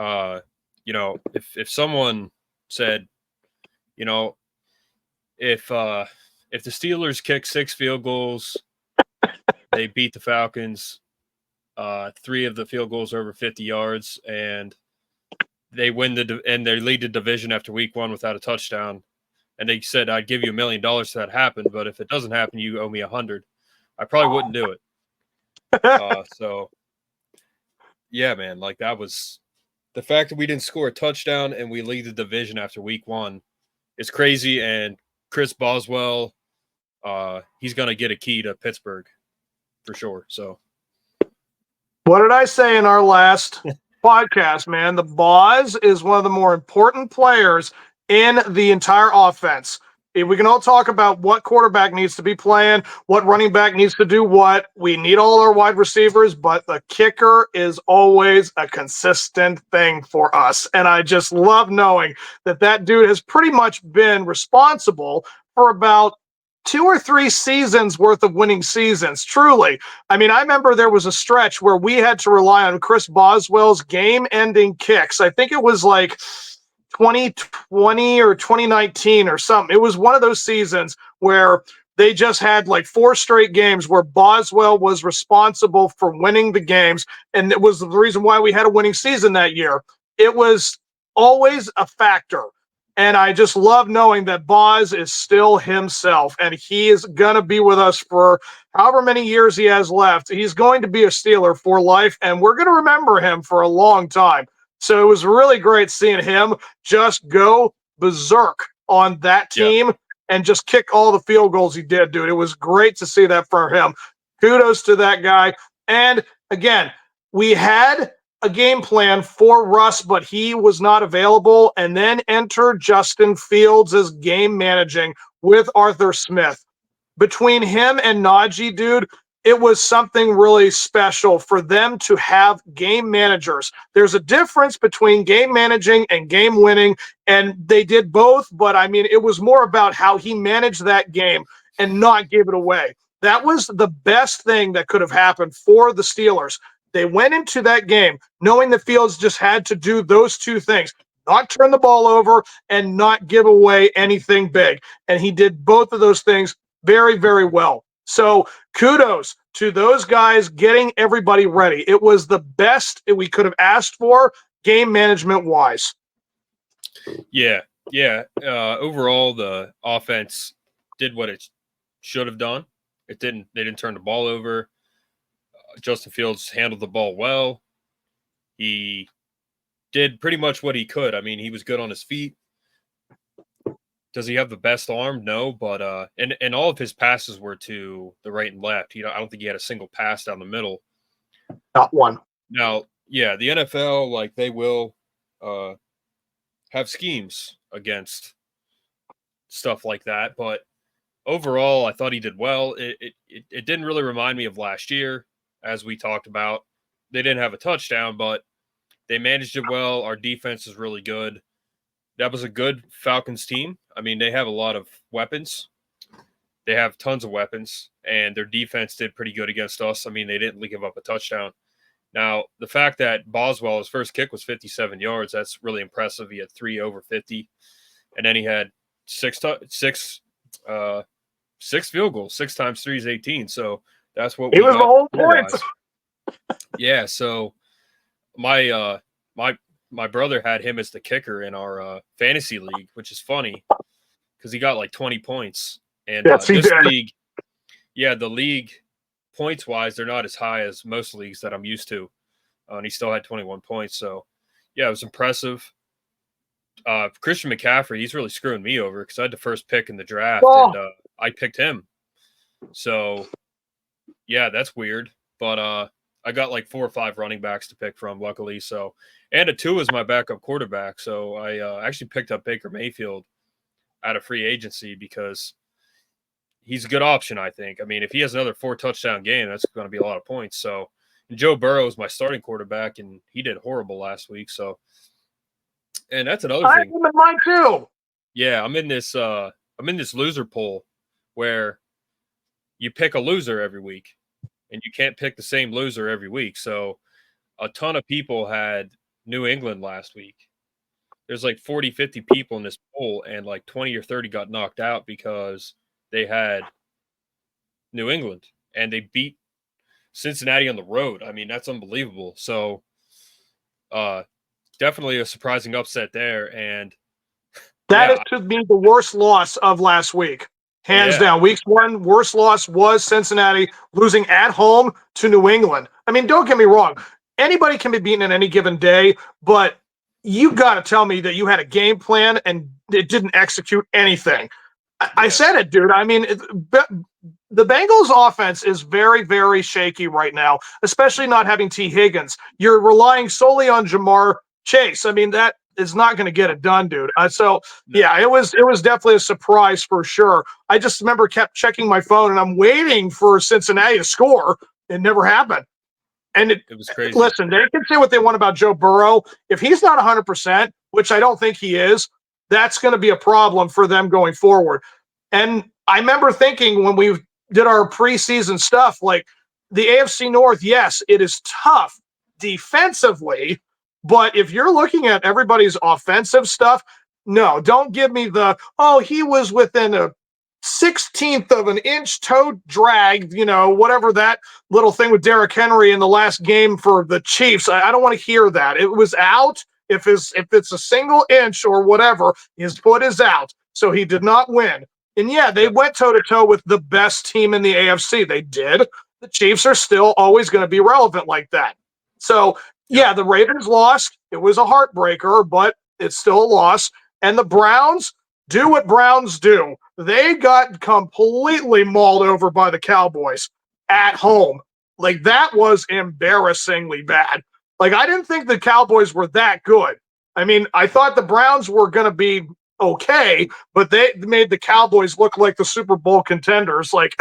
if someone said, if the Steelers kick 6 field goals, they beat the Falcons. 3 of the field goals over 50 yards, and they win and they lead the division after week 1 without a touchdown. And they said, I'd give you $1 million if that happened, but if it doesn't happen, you owe me 100. I probably wouldn't do it. So yeah, man, like that was the fact that we didn't score a touchdown and we lead the division after week 1 is crazy. And Chris Boswell, he's going to get a key to Pittsburgh for sure. So what did I say in our last podcast, man? The Boz is one of the more important players in the entire offense. We can all talk about what quarterback needs to be playing, what running back needs to do what. We need all our wide receivers, but the kicker is always a consistent thing for us. And I just love knowing that dude has pretty much been responsible for about 2 or 3 seasons worth of winning seasons. Truly. I mean, I remember there was a stretch where we had to rely on Chris Boswell's game-ending kicks. I think it was like 2020 or 2019 or something. It was one of those seasons where they just had like 4 straight games where Boswell was responsible for winning the games. And it was the reason why we had a winning season that year. It was always a factor. And I just love knowing that Boz is still himself, and he is going to be with us for however many years he has left. He's going to be a Steeler for life, and we're going to remember him for a long time. So it was really great seeing him just go berserk on that team and just kick all the field goals he did, dude. It was great to see that for him. Kudos to that guy. And again, we had a game plan for Russ, but he was not available. And then entered Justin Fields as game managing with Arthur Smith. Between him and Najee, dude, it was something really special for them to have game managers. There's a difference between game managing and game winning, and they did both. But I mean, it was more about how he managed that game and not give it away. That was the best thing that could have happened for the Steelers. They went into that game knowing the Fields just had to do those 2 things, not turn the ball over and not give away anything big. And he did both of those things very, very well. So kudos to those guys getting everybody ready. It was the best we could have asked for game management wise. Yeah. Overall, the offense did what it should have done. They didn't turn the ball over. Justin Fields handled the ball well. He did pretty much what he could. I mean, he was good on his feet. Does he have the best arm? No, but and all of his passes were to the right and left. I don't think he had a single pass down the middle. Not one. Now, yeah, the NFL, like, they will have schemes against stuff like that, but overall, I thought he did well. It didn't really remind me of last year, as we talked about. They didn't have a touchdown, but they managed it well. Our defense is really good. That was a good Falcons team. I mean, they have a lot of weapons. They have tons of weapons, and their defense did pretty good against us. I mean, they didn't give up a touchdown. Now, the fact that Boswell, his first kick was 57 yards, that's really impressive. He had 3 over 50, and then he had six field goals. 6 times 3 is 18, so that's what he was the whole point. Yeah, so my brother had him as the kicker in our fantasy league, which is funny because he got like 20 points. And yes, he did. League, the league points-wise, they're not as high as most leagues that I'm used to. And he still had 21 points. So, yeah, it was impressive. Christian McCaffrey, he's really screwing me over because I had the first pick in the draft, and I picked him. So, yeah, that's weird. But I got like 4 or 5 running backs to pick from, luckily. So, and a 2 is my backup quarterback. So I actually picked up Baker Mayfield out of free agency because he's a good option, I think. I mean, if he has another 4-touchdown game, that's going to be a lot of points. So, and Joe Burrow is my starting quarterback, and he did horrible last week. So, and that's another thing. I'm in mine too. Yeah, I'm in this loser pool where you pick a loser every week, and you can't pick the same loser every week. So, a ton of people had New England last week. There's like 40, 50 people in this poll, and like 20 or 30 got knocked out because they had New England, and they beat Cincinnati on the road. I mean, that's unbelievable. So definitely a surprising upset there. And that is to me the worst loss of last week. Hands down. Week 1, worst loss was Cincinnati losing at home to New England. I mean, don't get me wrong. Anybody can be beaten in any given day, but you got to tell me that you had a game plan and it didn't execute anything. I said it, dude. I mean, the Bengals offense is very, very shaky right now, especially not having T. Higgins. You're relying solely on Jamar Chase. I mean, that is not going to get it done, dude. Yeah, it was definitely a surprise for sure. I just remember kept checking my phone and I'm waiting for Cincinnati to score. It never happened. And it was crazy. Listen, they can say what they want about Joe Burrow. If he's not 100%, which I don't think he is, that's going to be a problem for them going forward. And I remember thinking when we did our preseason stuff, like the AFC North, yes, it is tough defensively, but if you're looking at everybody's offensive stuff, no, don't give me he was within a 16th of an inch toe drag, whatever that little thing with Derrick Henry in the last game for the Chiefs. I don't want to hear that. It was out. If it's a single inch or whatever, his foot is out. So he did not win. And yeah, they went toe-to-toe with the best team in the AFC. They did. The Chiefs are still always going to be relevant like that. So, yeah, the Ravens lost. It was a heartbreaker, but it's still a loss. And the Browns do what Browns do. They got completely mauled over by the Cowboys at home. Like, that was embarrassingly bad. Like, I didn't think the Cowboys were that good. I mean, I thought the Browns were going to be okay, but they made the Cowboys look like the Super Bowl contenders. Like,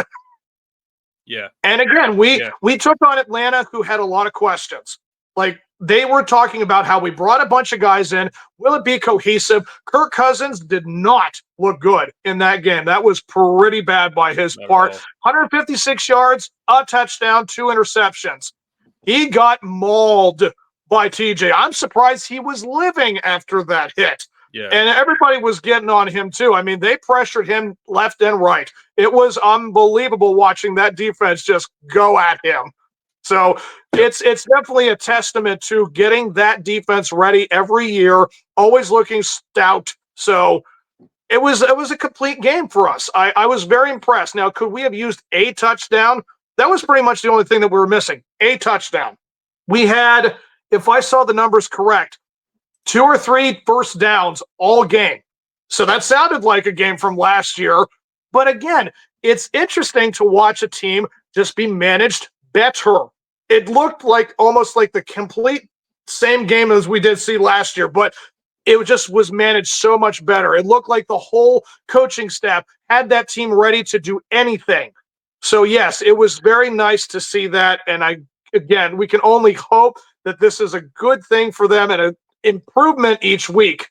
yeah. And again, we took on Atlanta, who had a lot of questions. Like, they were talking about how we brought a bunch of guys in. Will it be cohesive? Kirk Cousins did not look good in that game. That was pretty bad by his part. 156 yards, a touchdown, 2 interceptions. He got mauled by TJ. I'm surprised he was living after that hit. Yeah. And everybody was getting on him too. I mean, they pressured him left and right. It was unbelievable watching that defense just go at him. So it's definitely a testament to getting that defense ready every year, always looking stout. So it was a complete game for us. I was very impressed. Now, could we have used a touchdown? That was pretty much the only thing that we were missing, a touchdown. We had, if I saw the numbers correct, 2 or 3 first downs all game. So that sounded like a game from last year. But again, it's interesting to watch a team just be managed better. It looked like almost like the complete same game as we did see last year, but it just was managed so much better. It looked like the whole coaching staff had that team ready to do anything. So yes, it was very nice to see that. And we can only hope that this is a good thing for them and an improvement each week.